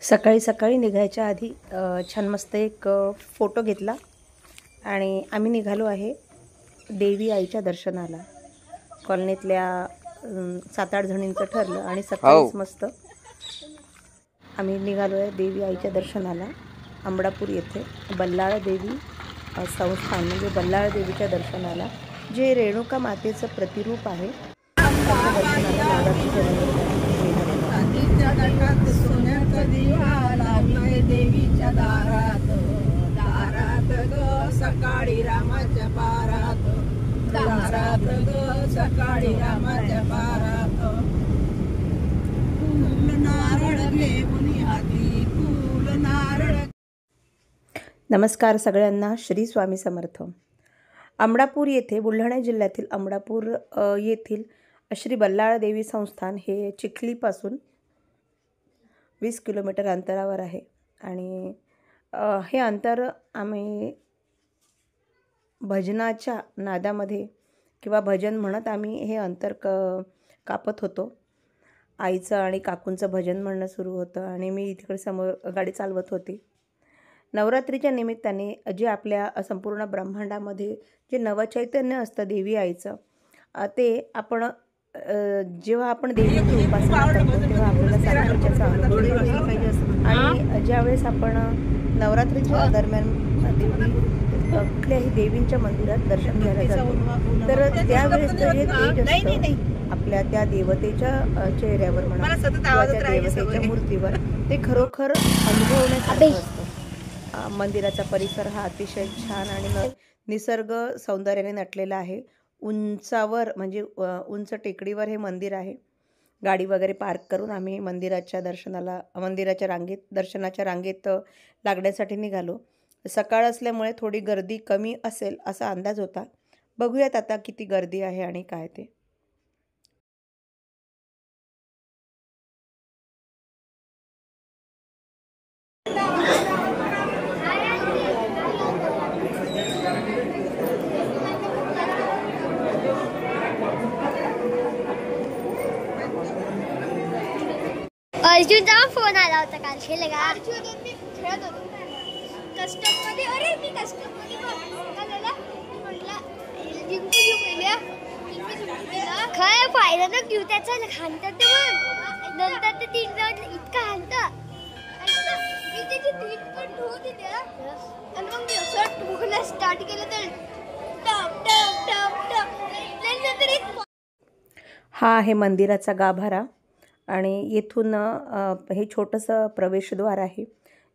सकाळी सकाळी निघायच्या आधी छान मस्त एक फोटो घेतला आणि आम्ही निघालो आहे देवी आईच्या दर्शनाला। कॉलनीतल्या 7-8 जणींचं ठरलं आणि सकाळीच मस्त आम्ही निघालो आहे देवी आईच्या दर्शनाला। आंबडापूर येथे बल्लाळ देवी संस्थान म्हणजे बल्लाळ देवीच्या दर्शनाला, जे रेणुका मातेचं प्रतिरूप आहे। देवीच्या दारात दारात ग सकाळी रामाच्या पारात, दारात ग सकाळी रामाच्या पारात, फूल नारळ घेऊन हाती फूल नारळ। नमस्कार सगळ्यांना, श्री स्वामी समर्थ। आंबडापूर येथे बुलढाणा जिल्ह्यातील आंबडापूर येथील श्री बल्लाळ देवी संस्थान हे चिखलीपासून 20 किलोमीटर अंतरावर आहे आणि हे अंतर आम्ही भजनाच्या नादामध्ये किंवा भजन म्हणत आम्ही हे अंतर कापत होतो। आईचं आणि काकूंचं भजन म्हणणं सुरू होतं आणि मी तिकडे समोर गाडी चालवत होती। नवरात्रीच्या निमित्ताने जे आपल्या संपूर्ण ब्रह्मांडामध्ये जे नवचैतन्य असतं देवी आईचं, ते आपण जेव्हा आपण देवीची उपासना करतो तेव्हा आपल्याला साक्षात्काराचा अनुभव येतो। आणि ज्यावेळेस आपण नवरात्रीच्या दरम्यान कुठल्याही देवींच्या मंदिरात दर्शन घ्यायला जातो, तर त्यावेळेस जे तेज असतं आपल्या त्या देवतेच्या चेहऱ्यावर म्हणा किंवा त्या देवतेच्या मूर्तीवर, ते खरोखर अनुभवण्यासारखं असतं। मंदिराचा परिसर हा अतिशय छान आणि निसर्ग सौंदर्याने नटलेला आहे। उंचावर म्हणजे उंच टेकडीवर हे मंदिर आहे। गाडी वगैरे पार्क करून आम्ही मंदिराच्या दर्शनाच्या रांगेत लागण्यासाठी निघालो। सकाळ असल्यामुळे थोडी गर्दी कमी असेल असा अंदाज होता। बघूयात आता किती गर्दी आहे आणि काय ते। अर्जुनचा फोन आला होता काल, खेळेगा अर्जुन खेळत होतो कस्टम मध्ये। अरे मी कस्टम मध्ये म्हटलं जिंकू घेऊ पहिल्या काय फायदा ना घेऊ त्याचा हाणतात ते मग नंतर ते 3 राऊंड इतका हाणतात मी त्याची 3 पण ठेवू दिले आणि मग मी असं ठोकला स्टार्ट केलं तर टप टप टप टप नंतर एक हा आहे मंदिराचा गाभारा आणि येथून हे छोटंसं प्रवेशद्वार आहे,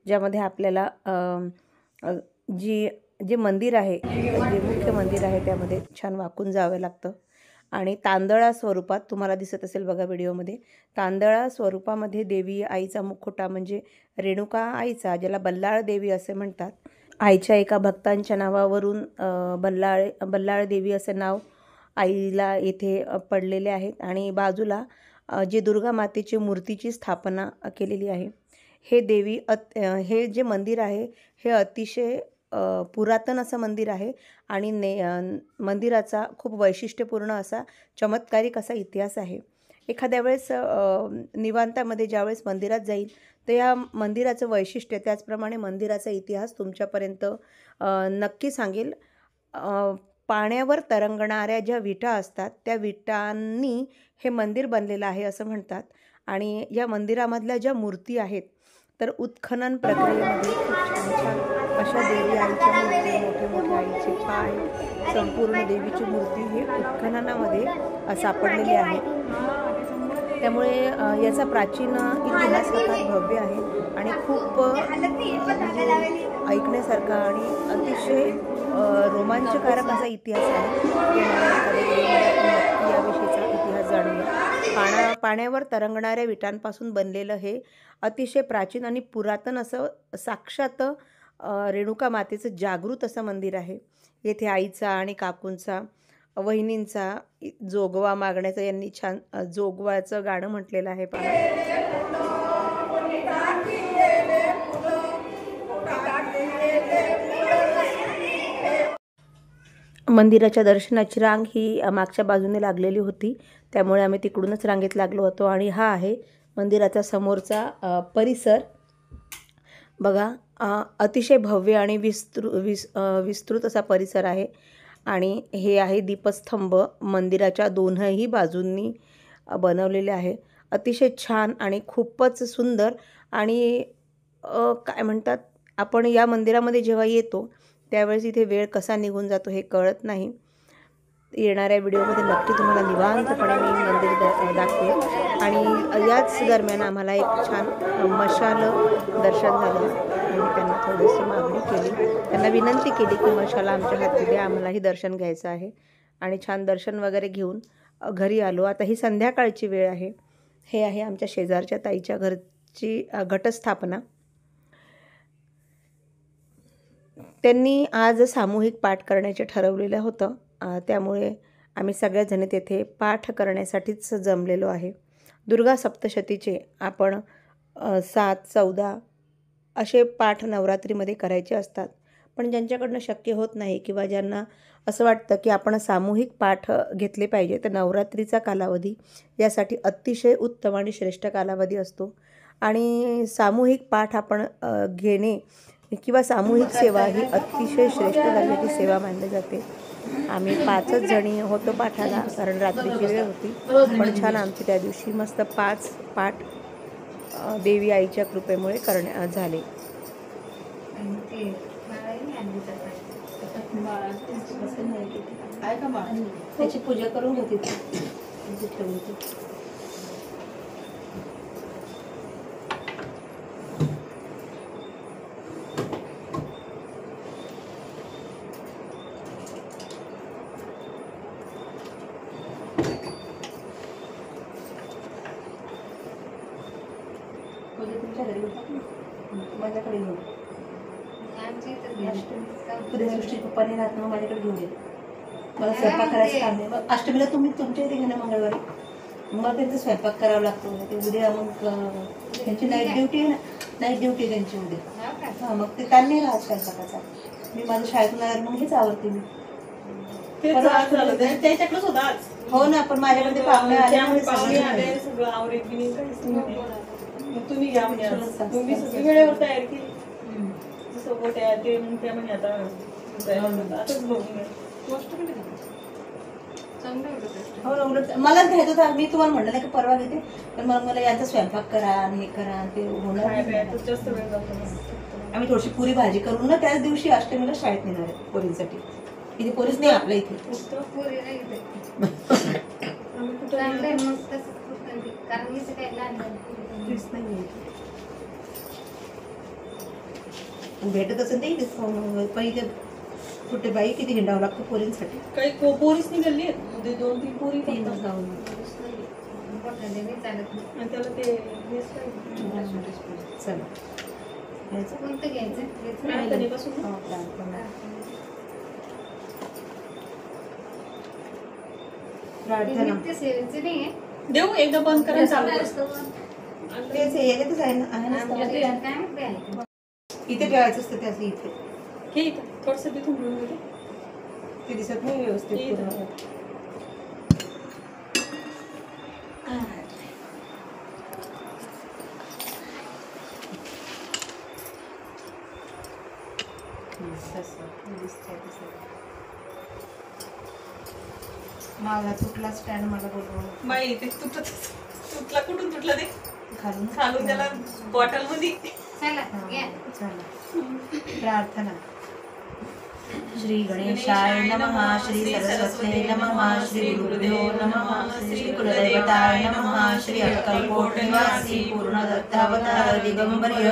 ज्यामध्ये आपल्याला जे मंदिर आहे, जे मुख्य मंदिर आहे त्यामध्ये छान वाकून जावं लागतं। आणि तांदळा स्वरूपात तुम्हाला दिसत असेल बघा व्हिडिओमध्ये, तांदळा स्वरूपामध्ये देवी आईचा मुखवटा म्हणजे रेणुका आईचा, ज्याला बल्लाळ देवी असे म्हणतात, आईच्या एका भक्तांच्या नावावरून बल्लाळ देवी असे नाव आईला येथे पडलेले आहेत। आणि बाजूला जे दुर्गा मातेची मूर्तीची स्थापना केलेली आहे। हे जे मंदिर आहे हे अतिशय पुरातन असं मंदिर आहे आणि मंदिराचा खूप वैशिष्ट्यपूर्ण असा चमत्कारिक असा इतिहास आहे। एखाद्या वेळेस निवांतामध्ये ज्यावेळेस मंदिरात जाईल तर या मंदिराचं वैशिष्ट्य त्याचप्रमाणे मंदिराचा इतिहास तुमच्यापर्यंत नक्की सांगेल। पाण्यावर तरंगणाऱ्या ज्या विटा असतात त्या विटांनी हे मंदिर बनलेलं आहे असं म्हणतात। आणि या मंदिरामधल्या ज्या मूर्ती आहेत तर उत्खनन प्रक्रियेमध्ये खूप छान छान अशा देवी आईच्या मूर्ती, मोठे मोठे आईचे पाय, संपूर्ण देवीची मूर्ती हे उत्खननामध्ये सापडलेली आहे। त्यामुळे याचा प्राचीन इतिहास फार भव्य आहे आणि खूप ऐकण्यासारखा आणि अतिशय रोमांचकारक असा इतिहास आहे। याविषयीचा इतिहास जाणूया। पाण्यावर तरंगणाऱ्या विटांपासून बनलेलं हे अतिशय प्राचीन आणि पुरातन असं साक्षात रेणुका मातेचं जागृत असं मंदिर आहे. येथे आईचा आणि काकूंचा, वहिनींचा जोगवा मागण्याचं यांनी छान जोगवाचं गाणं म्हटलेलं आहे पहा. मंदिराच्या दर्शनाची रांग ही मागच्या बाजूने लागलेली होती, त्यामुळे आम्ही तिकडूनच रांगेत लागलो होतो. आणि हा आहे मंदिराचा समोरचा परिसर. बघा, अतिशय भव्य आणि विस्तृत असा परिसर आहे. आणि हे आहे दीपस्तंभ, मंदिराच्या दोनही बाजूंनी बनवलेले आहे. अतिशय छान आणि खूपच सुंदर. आणि काय म्हणतात, आपण या मंदिरामध्ये जेव्हा येतो त्यावेळेस इथे वेळ कसा निघून जातो हे कळत नाही. येणाऱ्या व्हिडिओमध्ये नक्की तुम्हाला निवांतपणे मी मंदिर दाखवेन. आणि याच दरम्यान आम्हाला एक छान मशाल दर्शन झालं आणि त्यांना थोडीशी मागणी केली, त्यांना विनंती केली की मशाला आमच्या हाती द्या, आम्हालाही दर्शन घ्यायचं आहे. आणि छान दर्शन वगैरे घेऊन घरी आलो. आता ही संध्याकाळची वेळ आहे. हे आहे आमच्या शेजारच्या ताईच्या घरची घटस्थापना. त्यांनी आज सामूहिक पाठ करण्याचे ठरवलेलं होतं, त्यामुळे आम्ही सगळ्याजणी तेथे पाठ करण्यासाठीच जमलेलो आहे. दुर्गा सप्तशतीचे आपण 7, 14 असे पाठ नवरात्रीमध्ये करायचे असतात. पण ज्यांच्याकडनं शक्य होत नाही किंवा ज्यांना असं वाटतं की आपण सामूहिक पाठ घेतले पाहिजे, तर नवरात्रीचा कालावधी यासाठी अतिशय उत्तम आणि श्रेष्ठ कालावधी असतो. आणि सामूहिक पाठ आपण घेणे किंवा सामूहिक सेवा ही अतिशय श्रेष्ठ दर्जाची सेवा मानली जाते. आम्ही 5च जणी होतो पाठाला, कारण रात्रीची वेळ होती. पण छान आमची त्या दिवशी मस्त 5 पाठ देवी आईच्या कृपेमुळे झाले. त्याची पूजा करून होती ठेवली. तुमच्या घरी माझ्याकडे घेऊन तुझ्या सृष्टी पप्पाने राहत ना, माझ्याकडे घेऊन ये. मला स्वयंपाक करायचं काम नाही. मग अष्टमीला तुम्ही तुमच्या इथे घेणं मंगळवारी, मग त्यांचा स्वयंपाक करावा लागतो. ते उद्या मग त्यांची नाईट ड्युटी आहे ना, नाईट ड्युटी त्यांची उद्या. हां, मग ते ताण नाही राहत स्वयंपाकाचा. मी माझ्या शाळेतून आल्यावर मग हेच आवडते मी. त्याच्याकडंच होता आज. हो ना, पण माझ्याकडे पाहुणे आले, सगळं आवरेल की नाही काहीच नाही. मग तुम्ही घ्या म्हणजे तुम्ही सगळी वेळेवर तयार केली. सोबत ते मग त्या म्हणजे आताच बघून हो ना. उलट मलाच घ्यायचं होतं. मी तुम्हाला म्हणलं नाही की परवा घेते, पण मग मला याचा स्वयंपाक करा आणि हे करा आणि ते होणार. जास्त वेळ जातो. आम्ही थोडीशी पुरी भाजी करून ना त्याच दिवशी अष्टमीला शाळेत नेणार आहे पोरींसाठी. इथे पोरीच नाही आपल्या इथे. भेटत असेल ते इथे, पण इथे कुठे बाई किती हिंडावं लागतं पोरींसाठी. काही पोरीच निघाली आहेत, 2-3 पोरी जाऊन आणि त्याला ते चला कोणतं घ्यायचं देऊ एकदा बंद करायला चालू इथे ठेवायचं असतं ते असं इथे. हे इथं थोडंसं तिथून घेऊन गेले ते दिसत नाही व्यवस्थित. माझा तुटला स्टँड मला बोलवलं बाई. ते तुटला कुठून तुटला ते खालून त्याला बॉटल मध्ये. प्रार्थना श्री गणेशाय नमः, श्री सरस्वत्यै नमः, श्री गुरुदेवो नमः, श्री कुलदैवताय नमः, श्री अक्कलकोट निवासी पूर्णदत्तावतार दिगंबर्य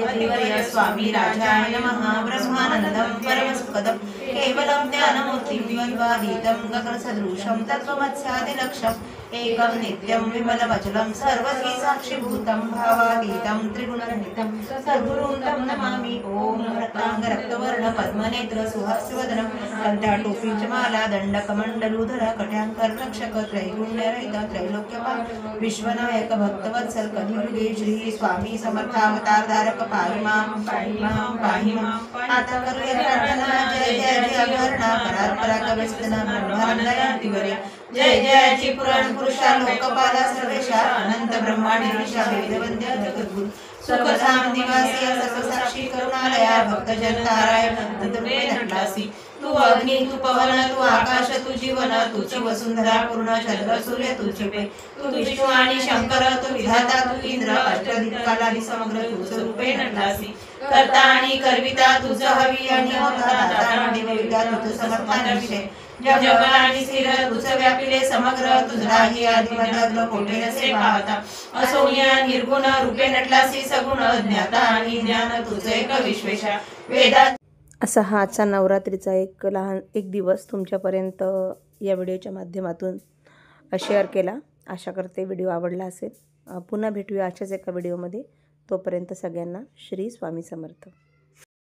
यतिवर्य स्वामी राजाय नमः। ब्रह्मानंदं परमसुखदं केवलं ज्ञानमूर्तिं द्वैवातीतं गगनसदृशं तत्त्वमत्स्यादिलक्ष्यम् एकं नित्यं विमलमचलं सर्वधी साक्षिभूतं भावातीतं त्रिगुणरहितं सद्गुरुं तं नमामि। ॐ रक्ताङ्गरक्तवर्ण पद्मनेत्र सुहास्यवदनं कण्ठाटोपीचमाला दण्डकमण्डलूधर कट्याङ्कर्णक्षक त्रैगुण्यरहित त्रैलोक्यपाल विश्वनायक भक्तवत्सल कलियुगे श्री स्वामी समर्थावतारधारक पाहि मां पाहि मां। आता करूया प्रार्थना। जय जय जय अघर्णा परात्परा कविस्तना ब्रह्मानंदयातिवर्य जय जय पुराण पुरुषा लोकपाला सर्वेशा अनंत ब्रह्मांड ऋषा वेदवंद्य जगद्गुरु सुखधाम निवासी सर्वसाक्षी करुणालया भक्तजन ताराय नंदरूपे नटलासी। तू अग्नी तू पवन तू आकाश तू जीवन तुझी वसुंधरा पूर्ण चंद्र सूर्य तुझे पे तू विष्णू आणि शंकर तू विधाता तू इंद्र अष्टदिक्पालादी समग्र तुझ रूपे नटलासी। करता आणि करविता तुझं हवी आणि होता दाता आणि देविका तुझं समर्थान विषय जग आणि स्थिर तुझं व्यापिले समग्र तुझराही आदिमध्यात्म कोठे नसे पाहता असोनिया निर्गुण रूपे नटलासी सगुण ज्ञाता आणि ज्ञान तुझे एक विश्वेशा वेदात। असा हा आजचा नवरात्रीचा एक दिवस तुमच्यापर्यंत या व्हिडिओच्या माध्यमातून शेअर केला। आशा करते व्हिडिओ आवडला असेल। पुन्हा भेटूया अशाच एका व्हिडिओमध्ये। तोपर्यंत सगळ्यांना श्री स्वामी समर्थ।